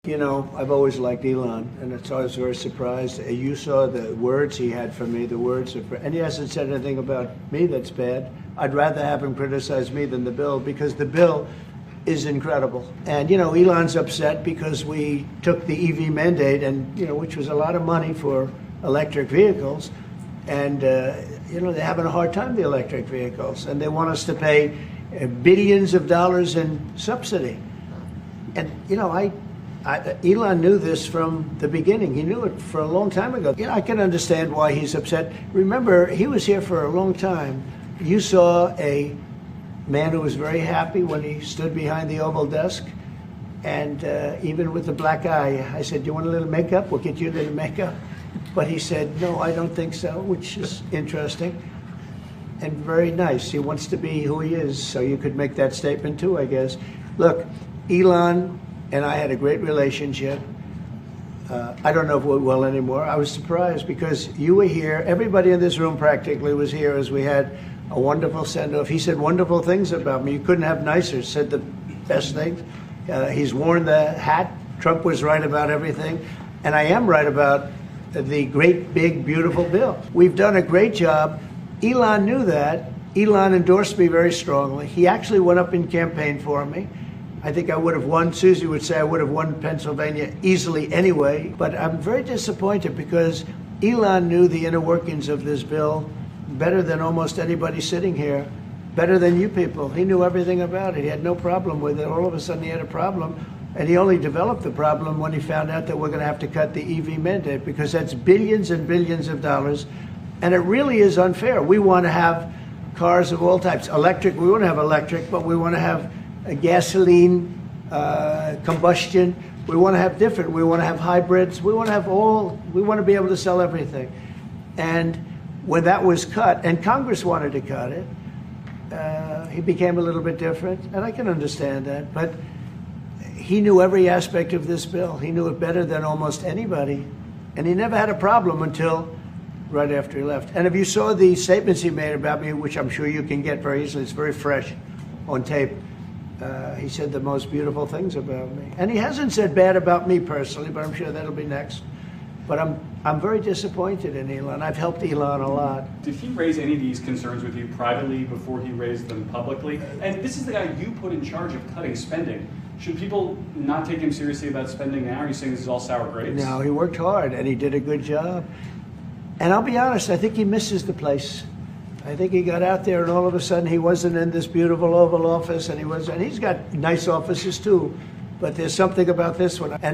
You know, I've always liked Elon, and it's always very surprised. You saw the words he had for me, the words of, and he hasn't said anything about me that's bad. I'd rather have him criticize me than the bill, because the bill is incredible. And, you know, Elon's upset because we took the EV mandate, and, you know, which was a lot of money for electric vehicles. And, you know, they're having a hard time, the electric vehicles, and they want us to pay billions of dollars in subsidy. And, you know, Elon knew this from the beginning. He knew it for a long time ago. You know, I can understand why he's upset. Remember, he was here for a long time. You saw a man who was very happy when he stood behind the Oval desk, and even with the black eye, I said, "Do you want a little makeup? We'll get you a little makeup." But he said, "No, I don't think so," which is interesting and very nice. He wants to be who he is, so you could make that statement too, I guess. Look, Elon and I had a great relationship. I don't know if we're well anymore. I was surprised because you were here. Everybody in this room practically was here as we had a wonderful send-off. He said wonderful things about me. You couldn't have nicer. Said the best things. He's worn the hat. Trump was right about everything. And I am right about the great, big, beautiful bill. We've done a great job. Elon knew that. Elon endorsed me very strongly. He actually went up and campaigned for me. I think I would have won. Susie would say I would have won Pennsylvania easily anyway. But I'm very disappointed because Elon knew the inner workings of this bill better than almost anybody sitting here, better than you people. He knew everything about it. He had no problem with it. All of a sudden he had a problem. And he only developed the problem when he found out that we're going to have to cut the EV mandate, because that's billions and billions of dollars. And it really is unfair. We want to have cars of all types. Electric, we want to have electric, but we want to have a gasoline, combustion. We want to have different. We want to have hybrids. We want to have all. We want to be able to sell everything. And when that was cut, and Congress wanted to cut it, he became a little bit different. And I can understand that. But he knew every aspect of this bill. He knew it better than almost anybody. And he never had a problem until right after he left. And if you saw the statements he made about me, which I'm sure you can get very easily, it's very fresh on tape. He said the most beautiful things about me. And he hasn't said bad about me personally, but I'm sure that'll be next. But I'm very disappointed in Elon. I've helped Elon a lot. Did he raise any of these concerns with you privately before he raised them publicly? And this is the guy you put in charge of cutting spending. Should people not take him seriously about spending now? Are you saying this is all sour grapes? No, he worked hard and he did a good job. And I'll be honest, I think he misses the place. I think he got out there and all of a sudden he wasn't in this beautiful Oval Office, and he's got nice offices too, but there's something about this one. And